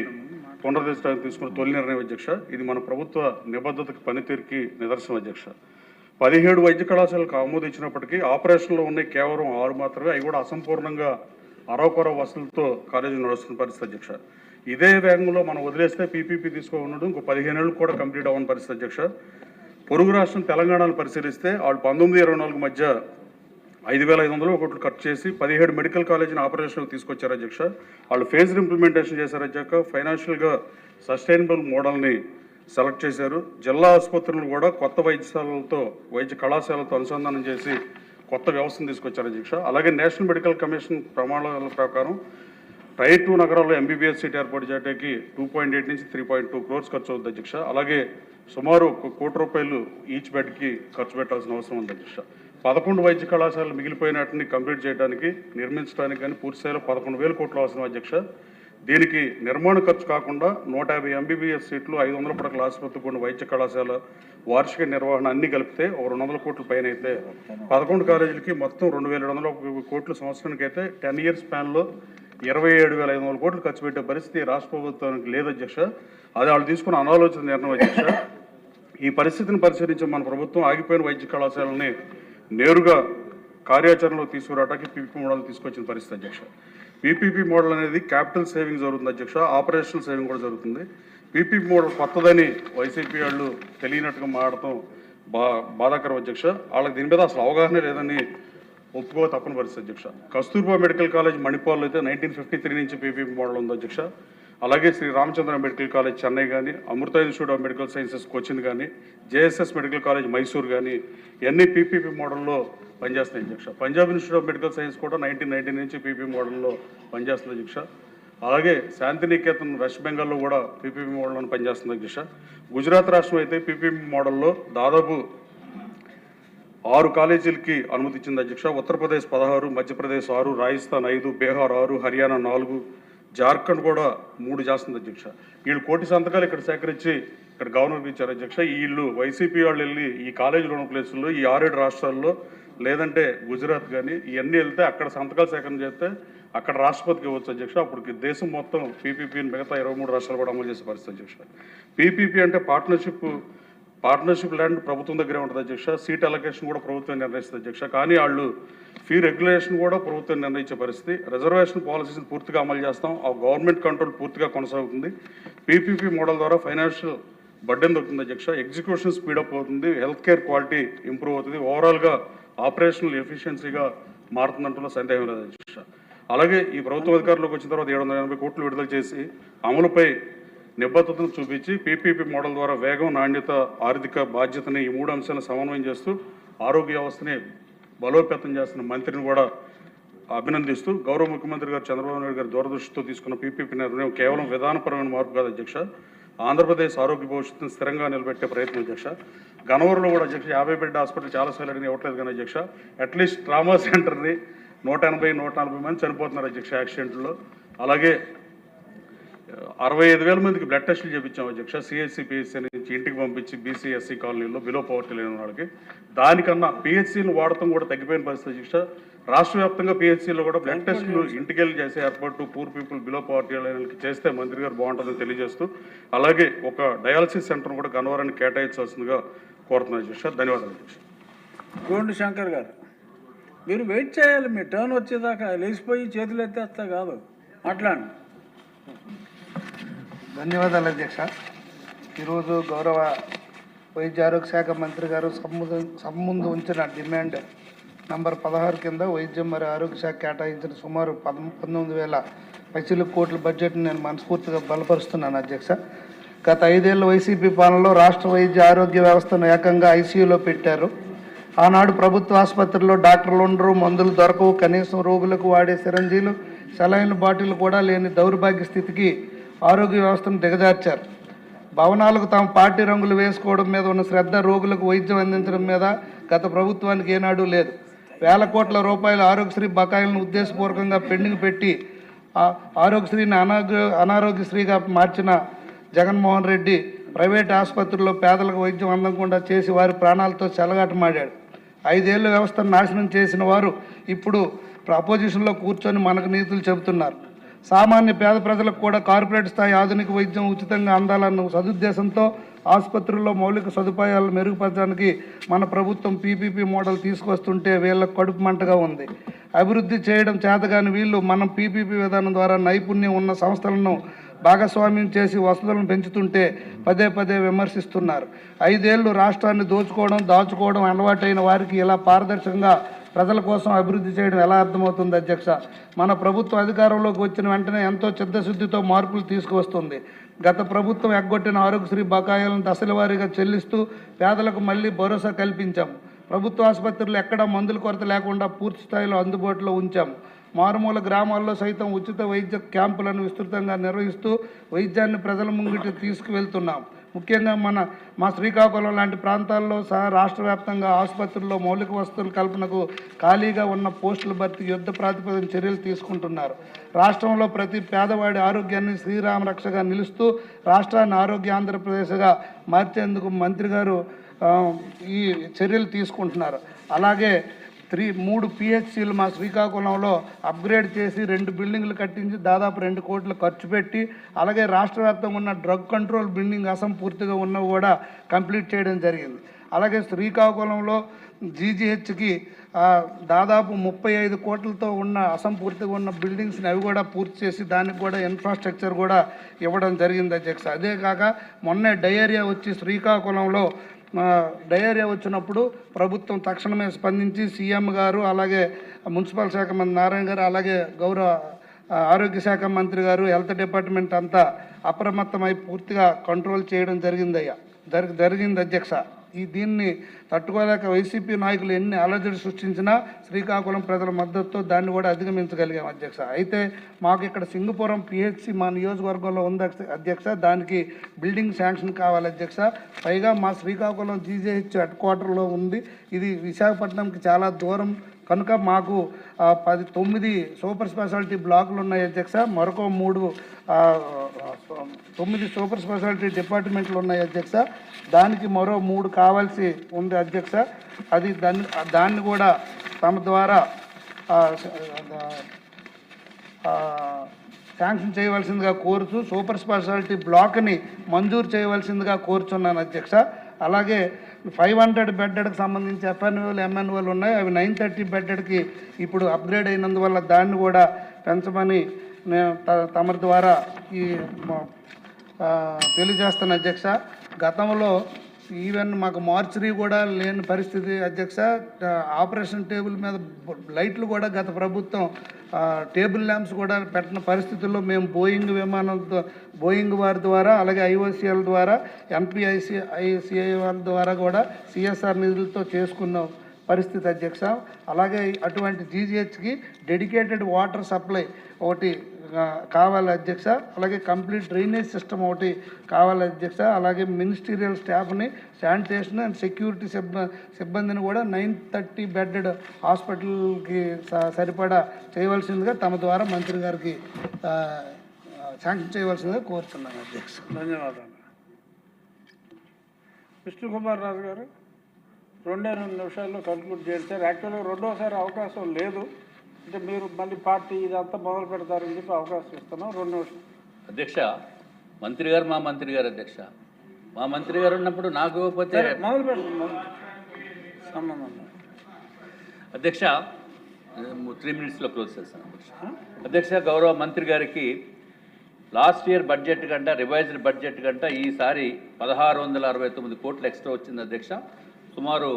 పునరుద్ధరించడానికి తీసుకున్న తొలి నిర్ణయం అధ్యక్ష. ఇది మన ప్రభుత్వ నిబద్ధతకి, పనితీరుకి నిదర్శనం అధ్యక్ష. 17 వైద్య కళాశాలకు ఆమోదించినప్పటికీ ఆపరేషన్లో ఉన్నాయి కేవలం 6 మాత్రమే. అవి కూడా అసంపూర్ణంగా అరవకొర వసతులతో కాలేజీలు నడుస్తున్న పరిస్థితి అధ్యక్ష. ఇదే వేగంలో మనం వదిలేస్తే పీపీపీ తీసుకోవడం ఇంకో 15 ఏళ్ళు కూడా కంప్లీట్ అవ్వని పరిస్థితి అధ్యక్ష. పొరుగు రాష్ట్రం తెలంగాణను పరిశీలిస్తే వాళ్ళు 1924 మధ్య 5,500 కోట్లు ఖర్చు చేసి 17 మెడికల్ కాలేజీని ఆపరేషన్కి తీసుకొచ్చారు అధ్యక్ష. వాళ్ళు ఫేజ్డ్ ఇంప్లిమెంటేషన్ చేశారు అధ్యక్ష. ఫైనాన్షియల్గా సస్టైనబుల్ మోడల్ని సెలెక్ట్ చేశారు. జిల్లా ఆసుపత్రులను కూడా కొత్త వైద్య కళాశాలతో అనుసంధానం చేసి కొత్త వ్యవస్థను తీసుకొచ్చారు అధ్యక్ష. అలాగే నేషనల్ మెడికల్ కమిషన్ ప్రమాణాల ప్రకారం టైర్ 2 నగరాల్లో MBBS సీట్ ఏర్పాటు చేయడానికి 2.8 నుంచి 3.2 crores ఖర్చు అవుతుంది అధ్యక్ష. అలాగే సుమారు 1 కోటి రూపాయలు ఈచ్ బెడ్కి ఖర్చు పెట్టాల్సిన అవసరం ఉంది అధ్యక్ష. 11 వైద్య కళాశాలలు మిగిలిపోయినట్టుని కంప్లీట్ చేయడానికి, నిర్మించడానికి కానీ పూర్తి స్థాయిలో 11,000 కోట్లు అవసరం అధ్యక్ష. దీనికి నిర్మాణ ఖర్చు కాకుండా 150 MBBS సీట్లు, 500 పడకల ఆసుపత్రి కొన్ని వైద్య కళాశాల, వార్షిక నిర్వహణ అన్ని కలిపితే ఒక 200 కోట్ల పైన అయితే 11 కాలేజీలకి మొత్తం 2,200 కోట్లు సంవత్సరానికి అయితే 10 years స్పాన్లో 27,500 కోట్లు ఖర్చు పెట్టే పరిస్థితి రాష్ట్ర ప్రభుత్వానికి లేదు అధ్యక్ష. అది వాళ్ళు తీసుకున్న అనాలోచన నిర్ణయం అధ్యక్ష. ఈ పరిస్థితిని పరిశీలించి మన ప్రభుత్వం ఆగిపోయిన వైద్య కళాశాలని నేరుగా కార్యాచరణలో తీసుకురావడానికి పీపీపీ మోడల్ తీసుకొచ్చిన పరిస్థితి అధ్యక్ష. పీపీపీ మోడల్ అనేది క్యాపిటల్ సేవింగ్ జరుగుతుంది అధ్యక్ష, ఆపరేషనల్ సేవింగ్ కూడా జరుగుతుంది. పీపీపీ మోడల్ కొత్తదని వైసీపీ వాళ్ళు తెలియనట్టుగా మాడటం బాధాకరం అధ్యక్ష. వాళ్ళకి దీని మీద అసలు అవగాహన లేదని ఒప్పుకో తప్పని పరిస్థితి అధ్యక్ష. కస్తూర్బా మెడికల్ కాలేజ్ మణిపాల్లో అయితే 1953 నుంచి పీపీపీ మోడల్ ఉంది అధ్యక్ష. అలాగే శ్రీ రామచంద్ర మెడికల్ కాలేజ్ చెన్నై కానీ, Amrita institute of medical sciences Cochin కానీ, JSS మెడికల్ కాలేజ్ మైసూర్ కానీ ఇవన్నీ పీపీపీ మోడల్లో పనిచేస్తున్నాయి అధ్యక్ష. Punjab institute of medical science కూడా 1990 నుంచి పీపీపీ మోడల్లో పనిచేస్తుంది అధ్యక్ష. అలాగే శాంతినికేతన్ వెస్ట్ బెంగాల్లో కూడా పీపీపీ మోడల్లో పనిచేస్తుంది అధ్యక్ష. గుజరాత్ రాష్ట్రం అయితే పీపీపీ మోడల్లో దాదాపు 6 కాలేజీలకి అనుమతి ఇచ్చింది అధ్యక్ష. ఉత్తరప్రదేశ్ 16, మధ్యప్రదేశ్ 6, రాజస్థాన్ 5, బీహార్ 6, హర్యానా 4, జార్ఖండ్ కూడా 3 చేస్తుంది అధ్యక్ష. వీళ్ళు 1 కోటి సంతకాలు ఇక్కడ సేకరించి ఇక్కడ గవర్నర్కి ఇచ్చారు అధ్యక్ష. వీళ్ళు వైసీపీ వాళ్ళు వెళ్ళి ఈ కాలేజీలో ఉన్న ప్లేసుల్లో ఈ 6-7 రాష్ట్రాల్లో లేదంటే గుజరాత్ కానీ ఇవన్నీ వెళ్తే అక్కడ సంతకాలు సేకరణ చేస్తే అక్కడ రాష్ట్రపతికి ఇవ్వచ్చు అధ్యక్ష. అప్పుడు దేశం మొత్తం పీపీపీని మిగతా 23 రాష్ట్రాలు కూడా అమలు చేసే పరిస్థితి అధ్యక్ష. పీపీపీ అంటే పార్ట్నర్షిప్ ల్యాండ్ ప్రభుత్వం దగ్గరే ఉంటుంది అధ్యక్ష. సీట్ అలొకేషన్ కూడా ప్రభుత్వం నిర్ణయిస్తుంది అధ్యక్ష. కానీ వాళ్ళు ఫీ రెగ్యులేషన్ కూడా ప్రభుత్వం నిర్ణయించే పరిస్థితి. రిజర్వేషన్ పాలసీస్ని పూర్తిగా అమలు చేస్తాం. ఆ గవర్నమెంట్ కంట్రోల్ పూర్తిగా కొనసాగుతుంది. పీపీపీ మోడల్ ద్వారా ఫైనాన్షియల్ బర్డెన్ దొరుకుతుంది అధ్యక్ష. ఎగ్జిక్యూషన్ స్పీడప్ అవుతుంది. హెల్త్ కేర్ క్వాలిటీ ఇంప్రూవ్ అవుతుంది. ఓవరాల్గా ఆపరేషనల్ ఎఫిషియన్సీగా మారుతుందంటున్న సందేహం లేదు అధ్యక్ష. అలాగే ఈ ప్రభుత్వ అధికారంలోకి వచ్చిన తర్వాత 780 కోట్లు విడుదల చేసి అమలుపై నిబద్ధతను చూపించి పీపీపీ మోడల్ ద్వారా వేగం, నాణ్యత, ఆర్థిక బాధ్యతని ఈ 3 అంశాలను సమన్వయం చేస్తూ ఆరోగ్య వ్యవస్థని బలోపేతం చేస్తున్న మంత్రిని కూడా అభినందిస్తూ గౌరవ ముఖ్యమంత్రి గారు చంద్రబాబు నాయుడు గారు దూరదృష్టితో తీసుకున్న పీపీపీ నిర్ణయం కేవలం విధానపరమైన మార్పు కాదు అధ్యక్ష. ఆంధ్రప్రదేశ్ ఆరోగ్య భవిష్యత్తును స్థిరంగా నిలబెట్టే ప్రయత్నం అధ్యక్ష. గన్నవరంలో కూడా అధ్యక్ష 50 బెడ్ హాస్పిటల్ చాలాసార్లు అడిగిన ఇవ్వట్లేదు కానీ అధ్యక్ష అట్లీస్ట్ ట్రామా సెంటర్ని 180-140 మంది చనిపోతున్నారు అధ్యక్ష యాక్సిడెంట్లో. అలాగే 65,000 మందికి బ్లడ్ టెస్టులు చేయించాం అధ్యక్ష. సిఎస్సి పిహెచ్సి నుంచి ఇంటికి పంపించి బీసీ ఎస్సీ కాలనీలో బిలో పవర్టీ లేని వాళ్ళకి. దానికన్నా పిహెచ్సిని వాడటం కూడా తగ్గిపోయిన పరిస్థితి అధ్యక్ష. రాష్ట్ర వ్యాప్తంగా పిహెచ్సిలో కూడా బ్లడ్ టెస్టులు ఇంటికెళ్ళి చేసే ఏర్పాటు పూర్ పీపుల్ బిలో పవర్టీ లైన్కి చేస్తే మంత్రి గారు బాగుంటుందని తెలియజేస్తూ అలాగే ఒక డయాలసిస్ సెంటర్ కూడా గన్నవరాన్ని కేటాయించాల్సిందిగా కోరుతున్నాను అధ్యక్ష. ధన్యవాదాలు అధ్యక్ష. గోండు శంకర్ గారు, మీరు వెయిట్ చేయాలి. మీ టర్న్ వచ్చేదాకా లేచిపోయి చేతులు ఎత్తేస్తా కాదు, మాట్లాడండి. ధన్యవాదాలు అధ్యక్ష. ఈరోజు గౌరవ వైద్య ఆరోగ్య శాఖ మంత్రి గారు సమ్ముందు ఉంచిన డిమాండ్ నంబర్ 16 కింద వైద్యం మరియు ఆరోగ్య శాఖ కేటాయించిన సుమారు 19,000 కోట్ల బడ్జెట్ని నేను మనస్ఫూర్తిగా బలపరుస్తున్నాను అధ్యక్ష. గత 5 ఏళ్ల వైసీపీ పాలనలో రాష్ట్ర వైద్య ఆరోగ్య వ్యవస్థను ఏకంగా ఐసీయూలో పెట్టారు. ఆనాడు ప్రభుత్వ ఆసుపత్రుల్లో డాక్టర్లు ఉండరు, మందులు దొరకవు, కనీసం రోగులకు వాడే సిరంజీలు, సెలైన్ బాటిల్ కూడా లేని దౌర్భాగ్య స్థితికి ఆరోగ్య వ్యవస్థను దిగజార్చారు. భవనాలకు తమ పార్టీ రంగులు వేసుకోవడం మీద ఉన్న శ్రద్ధ రోగులకు వైద్యం అందించడం మీద గత ప్రభుత్వానికి ఏనాడు లేదు. వేల కోట్ల రూపాయల ఆరోగ్యశ్రీ బకాయిలను ఉద్దేశపూర్వకంగా పెండింగ్ పెట్టి ఆరోగ్యశ్రీని అనారోగ్యశ్రీగా మార్చిన జగన్మోహన్ రెడ్డి ప్రైవేట్ ఆసుపత్రుల్లో పేదలకు వైద్యం అందకుండా చేసి వారి ప్రాణాలతో చెలగాటమాడాడు. 5 ఏళ్ల వ్యవస్థను నాశనం చేసిన వారు ఇప్పుడు అపోజిషన్లో కూర్చొని మనకు నీతులు చెబుతున్నారు. సామాన్య పేద ప్రజలకు కూడా కార్పొరేట్ స్థాయి ఆధునిక వైద్యం ఉచితంగా అందాలన్న సదుద్దేశంతో ఆసుపత్రుల్లో మౌలిక సదుపాయాలను మెరుగుపరచడానికి మన ప్రభుత్వం పీపీపీ మోడల్ తీసుకొస్తుంటే వీళ్ళకు కడుపు మంటగా ఉంది. అభివృద్ధి చేయడం చేతగాని వీళ్ళు మనం పీపీపీ విధానం ద్వారా నైపుణ్యం ఉన్న సంస్థలను భాగస్వామ్యం చేసి వసతులను పెంచుతుంటే పదే విమర్శిస్తున్నారు. 5 ఏళ్లు రాష్ట్రాన్ని దాచుకోవడం అలవాటైన వారికి ఇలా పారదర్శకంగా ప్రజల కోసం అభివృద్ధి చేయడం ఎలా అర్థమవుతుంది అధ్యక్ష? మన ప్రభుత్వం అధికారంలోకి వచ్చిన వెంటనే ఎంతో చిత్తశుద్ధితో మార్పులు తీసుకువస్తుంది. గత ప్రభుత్వం ఎగ్గొట్టిన ఆరోగ్యశ్రీ బకాయిలను దశల వారీగా చెల్లిస్తూ పేదలకు మళ్ళీ భరోసా కల్పించాము. ప్రభుత్వ ఆసుపత్రులు ఎక్కడా మందుల కొరత లేకుండా పూర్తి స్థాయిలో అందుబాటులో ఉంచాము. మారుమూల గ్రామాల్లో సైతం ఉచిత వైద్య క్యాంపులను విస్తృతంగా నిర్వహిస్తూ వైద్యాన్ని ప్రజల ముంగిటి తీసుకువెళ్తున్నాం. ముఖ్యంగా మా శ్రీకాకుళం లాంటి ప్రాంతాల్లో సహా రాష్ట్ర వ్యాప్తంగా ఆసుపత్రుల్లో మౌలిక వసతుల కల్పనకు ఖాళీగా ఉన్న పోస్టుల భర్తీ యుద్ధ ప్రాతిపదికన చర్యలు తీసుకుంటున్నారు. రాష్ట్రంలో ప్రతి పేదవాడి ఆరోగ్యాన్ని శ్రీరామ రక్షగా నిలుస్తూ రాష్ట్రాన్ని ఆరోగ్య ఆంధ్రప్రదేశ్గా మార్చేందుకు మంత్రి గారు ఈ చర్యలు తీసుకుంటున్నారు. అలాగే 3 పిహెచ్సిలు మా శ్రీకాకుళంలో అప్గ్రేడ్ చేసి 2 బిల్డింగ్లు కట్టించి దాదాపు 2 కోట్లు ఖర్చు పెట్టి, అలాగే రాష్ట్ర వ్యాప్తంగా ఉన్న డ్రగ్ కంట్రోల్ బిల్డింగ్ అసంపూర్తిగా ఉన్నవి కూడా కంప్లీట్ చేయడం జరిగింది. అలాగే శ్రీకాకుళంలో జీజీహెచ్కి దాదాపు 35 కోట్లతో ఉన్న అసంపూర్తిగా ఉన్న బిల్డింగ్స్ని అవి కూడా పూర్తి చేసి దానికి కూడా ఇన్ఫ్రాస్ట్రక్చర్ కూడా ఇవ్వడం జరిగింది అధ్యక్ష. అదే కాక మొన్నే డయేరియా వచ్చి శ్రీకాకుళంలో డయేరియా వచ్చినప్పుడు ప్రభుత్వం తక్షణమే స్పందించి సీఎం గారు, అలాగే మున్సిపల్ శాఖ మంత్రి నారాయణ గారు, అలాగే గౌరవ ఆరోగ్య శాఖ మంత్రి గారు, హెల్త్ డిపార్ట్మెంట్ అంతా అప్రమత్తమై పూర్తిగా కంట్రోల్ చేయడం జరిగింది అధ్యక్ష. దీన్ని తట్టుకోలేక వైసీపీ నాయకులు ఎన్ని అలజడి సృష్టించినా శ్రీకాకుళం ప్రజల మద్దతుతో దాన్ని కూడా అధిగమించగలిగాం అధ్యక్ష. అయితే మాకు ఇక్కడ సింగపురం పిహెచ్సి మా నియోజకవర్గంలో ఉంది అధ్యక్ష. దానికి బిల్డింగ్ శాంక్షన్ కావాలి అధ్యక్ష. పైగా మా శ్రీకాకుళం జీజేహెచ్ హెడ్ క్వార్టర్లో ఉంది. ఇది విశాఖపట్నంకి చాలా దూరం కనుక మాకు 9 సూపర్ స్పెషాలిటీ బ్లాకులు ఉన్నాయి అధ్యక్ష. మరొక 9 సూపర్ స్పెషాలిటీ డిపార్ట్మెంట్లు ఉన్నాయి అధ్యక్ష. దానికి మరో 3 కావాల్సి ఉంది అధ్యక్ష. అది దాన్ని కూడా తమ ద్వారా శాంక్షన్ చేయవలసిందిగా కోరుతూ సూపర్ స్పెషాలిటీ బ్లాక్ని మంజూరు చేయవలసిందిగా కోరుచున్నాను అధ్యక్ష. అలాగే 500 బెడ్డెడ్కి సంబంధించి ఎఫ్ఎన్ఓలు ఎంఎన్ఓలు ఉన్నాయి. అవి 930 బెడ్డెడ్కి ఇప్పుడు అప్గ్రేడ్ అయినందువల్ల దాన్ని కూడా పెంచమని నేను తమ ద్వారా ఈ తెలియజేస్తాను అధ్యక్ష. గతంలో ఈవెన్ మాకు మార్చరీ కూడా లేని పరిస్థితి అధ్యక్ష. ఆపరేషన్ టేబుల్ మీద లైట్లు కూడా గత ప్రభుత్వం టేబుల్ ల్యాంప్స్ కూడా పెట్టిన పరిస్థితుల్లో మేము బోయింగ్ వారి ద్వారా అలాగే ఐఓసిఎల్ ద్వారా ఐసిఐ వాళ్ళ ద్వారా కూడా సిఎస్ఆర్ నిధులతో చేసుకున్న పరిస్థితి అధ్యక్ష. అలాగే అటువంటి జీజీహెచ్కి డెడికేటెడ్ వాటర్ సప్లై ఒకటి కావాలి అధ్యక్ష. అలాగే కంప్లీట్ డ్రైనేజ్ సిస్టమ్ ఒకటి కావాలి అధ్యక్ష. అలాగే మినిస్టీరియల్ స్టాఫ్ని శానిటేషన్ అండ్ సెక్యూరిటీ సిబ్బందిని కూడా 930 బెడ్డెడ్ హాస్పిటల్కి సరిపడా చేయవలసిందిగా తమ ద్వారా మంత్రి గారికి శాంక్షన్ చేయవలసిందిగా కోరుతున్నాను అధ్యక్ష. ధన్యవాదాలు. విష్ణుకుమార్ రాజు గారు 2 నిమిషాల్లో కంక్లూడ్ చేయండి సార్. యాక్చువల్గా రెండోసారి అవకాశం లేదు, అంటే మీరు మళ్ళీ పార్టీ ఇదంతా మొదలు పెడతారని చెప్పి అవకాశం ఇస్తున్నాం. 2 నిమిషాలు అధ్యక్ష. మంత్రి గారు మా మంత్రి గారు అధ్యక్ష. మా మంత్రి గారు ఉన్నప్పుడు నాకు ఇవ్వకపోతే మొదలు పెడతాం సంబంధం అధ్యక్ష. 3 మినిట్స్లో క్లోజ్ చేస్తాను అధ్యక్ష. అధ్యక్ష, గౌరవ మంత్రి గారికి లాస్ట్ ఇయర్ బడ్జెట్ కంటే రివైజ్డ్ బడ్జెట్ కంటే ఈసారి 1669 కోట్లు ఎక్స్ట్రా వచ్చింది అధ్యక్ష. సుమారు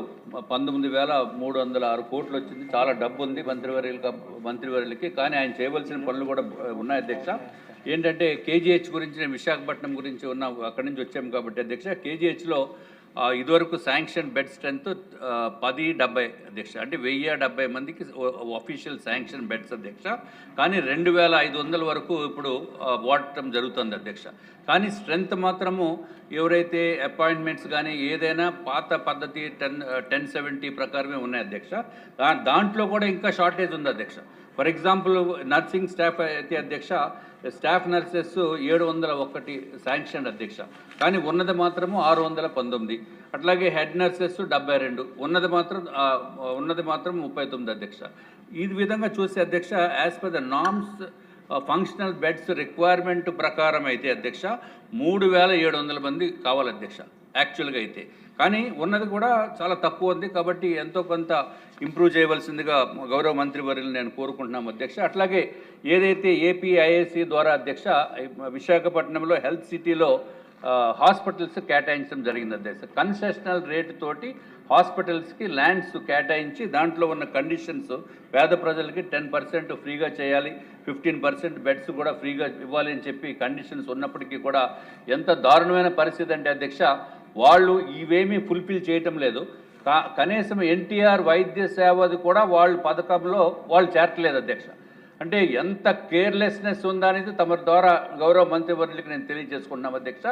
19,306 కోట్లు వచ్చింది. చాలా డబ్బు ఉంది మంత్రివర్యులకి. కానీ ఆయన చేయవలసిన పనులు కూడా ఉన్నాయి అధ్యక్ష. ఏంటంటే కేజీహెచ్ గురించి, నేను విశాఖపట్నం గురించి అక్కడి నుంచి వచ్చాము కాబట్టి అధ్యక్ష, కేజీహెచ్లో ఇదివరకు శాంక్షన్ బెడ్ స్ట్రెంత్ 1070 అధ్యక్ష. అంటే 1070 మందికి అఫీషియల్ శాంక్షన్ బెడ్స్ అధ్యక్ష. కానీ 2500 వరకు ఇప్పుడు వాడటం జరుగుతుంది అధ్యక్ష. కానీ స్ట్రెంత్ మాత్రము ఎవరైతే అపాయింట్మెంట్స్ కానీ ఏదైనా పాత పద్ధతి 1070 ప్రకారమే ఉన్నాయి అధ్యక్ష. దాంట్లో కూడా ఇంకా షార్టేజ్ ఉంది అధ్యక్ష. ఫర్ ఎగ్జాంపుల్ నర్సింగ్ స్టాఫ్ అయితే అధ్యక్ష, స్టాఫ్ నర్సెస్ 701 శాంక్షన్ అధ్యక్ష. కానీ ఉన్నది మాత్రము 619. అట్లాగే హెడ్ నర్సెస్ 72, ఉన్నది మాత్రం 39 అధ్యక్ష. ఈ విధంగా చూస్తే అధ్యక్ష, as per the norms functional beds requirement ప్రకారం అయితే అధ్యక్ష 3700 మంది కావాలి అధ్యక్ష యాక్చువల్గా అయితే. కానీ ఉన్నది కూడా చాలా తక్కువ ఉంది. కాబట్టి ఎంతో కొంత ఇంప్రూవ్ చేయవలసిందిగా గౌరవ మంత్రివర్యులు నేను కోరుకుంటున్నాము అధ్యక్ష. అట్లాగే ఏదైతే ఏపీఐఏసీ ద్వారా అధ్యక్ష విశాఖపట్నంలో హెల్త్ సిటీలో హాస్పిటల్స్ కేటాయించడం జరిగింది అధ్యక్ష. కన్సెషనల్ రేటు తోటి హాస్పిటల్స్కి ల్యాండ్స్ కేటాయించి దాంట్లో ఉన్న కండిషన్స్ పేద ప్రజలకి 10% ఫ్రీగా చేయాలి, 15% బెడ్స్ కూడా ఫ్రీగా ఇవ్వాలి అని చెప్పి కండిషన్స్ ఉన్నప్పటికీ కూడా ఎంత దారుణమైన పరిస్థితి అంటే అధ్యక్ష, వాళ్ళు ఇవేమీ ఫుల్ఫిల్ చేయటం లేదు. కనీసం ఎన్టీఆర్ వైద్య సేవది కూడా వాళ్ళు పథకంలో వాళ్ళు చేరట్లేదు అధ్యక్ష. అంటే ఎంత కేర్లెస్నెస్ ఉందా అనేది తమ ద్వారా గౌరవ మంత్రివర్యులకి నేను తెలియజేసుకున్నాం అధ్యక్ష.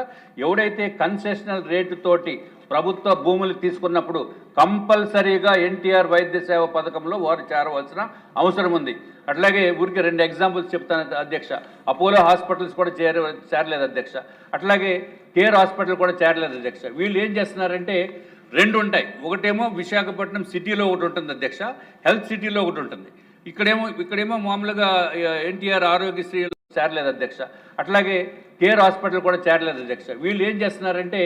ఎవడైతే కన్సెషనల్ రేటు తోటి ప్రభుత్వ భూములు తీసుకున్నప్పుడు కంపల్సరీగా ఎన్టీఆర్ వైద్య సేవ పథకంలో వారు చేరవలసిన అవసరం ఉంది. అట్లాగే ఊరికి 2 ఎగ్జాంపుల్స్ చెప్తాను అధ్యక్ష. అపోలో హాస్పిటల్స్ కూడా చేరలేదు అధ్యక్ష. అట్లాగే కేర్ హాస్పిటల్ కూడా చేరలేదు అధ్యక్ష. వీళ్ళు ఏం చేస్తున్నారంటే 2 ఉంటాయి. ఒకటేమో విశాఖపట్నం సిటీలో ఒకటి ఉంటుంది అధ్యక్ష, హెల్త్ సిటీలో ఒకటి ఉంటుంది. ఇక్కడేమో మామూలుగా ఎన్టీఆర్ ఆరోగ్యశ్రీలో చేరలేదు అధ్యక్ష. అట్లాగే కేర్ హాస్పిటల్ కూడా చేరలేదు అధ్యక్ష. వీళ్ళు ఏం చేస్తున్నారంటే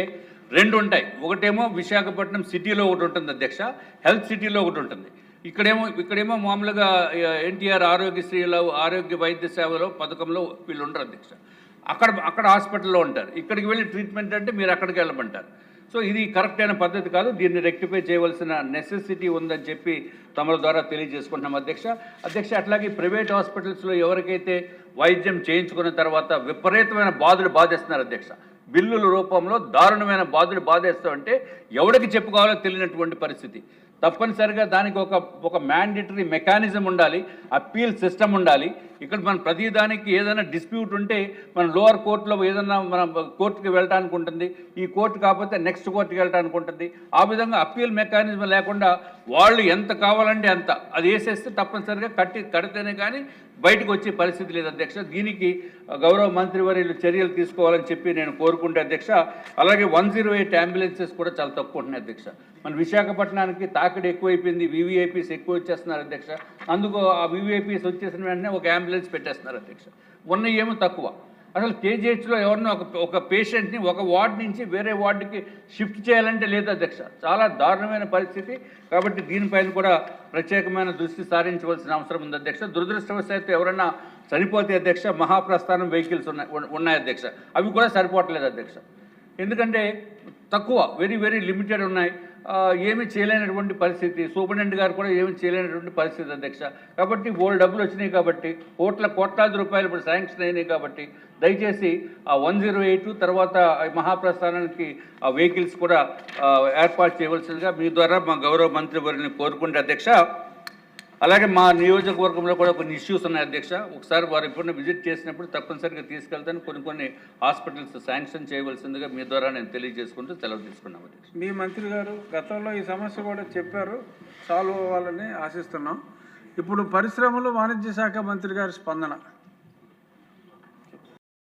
2 ఉంటాయి. ఒకటేమో విశాఖపట్నం సిటీలో ఒకటి ఉంటుంది అధ్యక్ష, హెల్త్ సిటీలో ఒకటి ఉంటుంది. ఇక్కడేమో మామూలుగా ఎన్టీఆర్ ఆరోగ్యశ్రీలో ఆరోగ్య వైద్య సేవలో పథకంలో వీళ్ళు ఉండరు అధ్యక్ష. అక్కడ హాస్పిటల్లో ఉంటారు. ఇక్కడికి వెళ్ళి ట్రీట్మెంట్ అంటే మీరు అక్కడికి వెళ్ళమంటారు. సో ఇది కరెక్ట్ అయిన పద్ధతి కాదు. దీన్ని రెక్టిఫై చేయవలసిన నెసెసిటీ ఉందని చెప్పి తమ ద్వారా తెలియజేసుకుంటున్నాం అధ్యక్ష. అట్లాగే ప్రైవేట్ హాస్పిటల్స్లో ఎవరికైతే వైద్యం చేయించుకున్న తర్వాత విపరీతమైన బాధలు బాధేస్తున్నారు అధ్యక్ష. బిల్లుల రూపంలో దారుణమైన బాధలు బాధేస్తామంటే ఎవరికి చెప్పుకోవాలో తెలియనటువంటి పరిస్థితి. తప్పనిసరిగా దానికి ఒక మ్యాండేటరీ మెకానిజం ఉండాలి, అప్పీల్ సిస్టమ్ ఉండాలి. ఇక్కడ మన ప్రతిదానికి ఏదైనా డిస్ప్యూట్ ఉంటే మన లోవర్ కోర్టులో ఏదైనా మనం కోర్టుకి వెళ్ళడానికి ఉంటుంది, ఈ కోర్టు కాకపోతే నెక్స్ట్ కోర్టుకి వెళ్ళడానికి ఉంటుంది. ఆ విధంగా అప్పీల్ మెకానిజం లేకుండా వాళ్ళు ఎంత కావాలంటే అంత అది వేసేస్తే తప్పనిసరిగా కడితేనే కానీ బయటకు వచ్చే పరిస్థితి లేదు అధ్యక్ష. దీనికి గౌరవ మంత్రివర్యులు చర్యలు తీసుకోవాలని చెప్పి నేను కోరుకుంటే అధ్యక్ష. అలాగే 108 అంబులెన్సెస్ కూడా చాలా తక్కువ ఉంటున్నాయి అధ్యక్ష. మన విశాఖపట్నానికి తాకిడి ఎక్కువైపోయింది, వివిఐపీస్ ఎక్కువ వచ్చేస్తున్నారు అధ్యక్ష. అందుకు ఆ వివిఐపీస్ వచ్చేసిన వెంటనే ఒక అంబులెన్స్ పెట్టేస్తున్నారు అధ్యక్ష. ఉన్నవి ఏమో తక్కువ. అసలు కేజీహెచ్లో ఎవరినో ఒక పేషెంట్ని ఒక వార్డు నుంచి వేరే వార్డుకి షిఫ్ట్ చేయాలంటే లేదు అధ్యక్ష. చాలా దారుణమైన పరిస్థితి. కాబట్టి దీనిపైన కూడా ప్రత్యేకమైన దృష్టి సారించవలసిన అవసరం ఉంది అధ్యక్ష. దురదృష్టవశాత్తు ఎవరైనా చనిపోతే అధ్యక్ష మహాప్రస్థానం వెహికల్స్ ఉన్నాయి అధ్యక్ష. అవి కూడా సరిపోవట్లేదు అధ్యక్ష. ఎందుకంటే తక్కువ, వెరీ వెరీ లిమిటెడ్ ఉన్నాయి. ఏమీ చేయలేనటువంటి పరిస్థితి. సూపరింటెండెంట్ గారు కూడా ఏమీ చేయలేనటువంటి పరిస్థితి అధ్యక్ష. కాబట్టి ఓల్డ్ డబ్బులు వచ్చినాయి కాబట్టి కోట్లాది రూపాయలు ఇప్పుడు శాంక్షన్ అయినాయి కాబట్టి దయచేసి ఆ 108 తర్వాత మహాప్రస్థానానికి ఆ వెహికల్స్ కూడా ఏర్పాటు చేయవలసిందిగా మీ ద్వారా మా గౌరవ మంత్రివర్యుని కోరుకుంటే అధ్యక్ష. అలాగే మా నియోజకవర్గంలో కూడా కొన్ని ఇష్యూస్ ఉన్నాయి అధ్యక్ష. ఒకసారి వారు ఎప్పుడైనా విజిట్ చేసినప్పుడు తప్పనిసరిగా తీసుకెళ్తాను. కొన్ని హాస్పిటల్స్ శాంక్షన్ చేయవలసిందిగా మీ ద్వారా నేను తెలియజేసుకుంటూ సెలవు తీసుకున్నాం అధ్యక్ష. మీ మంత్రి గారు గతంలో ఈ సమస్య కూడా చెప్పారు, సాల్వ్ అవ్వాలని ఆశిస్తున్నాం. ఇప్పుడు పరిశ్రమలు వాణిజ్య శాఖ మంత్రి గారి స్పందన.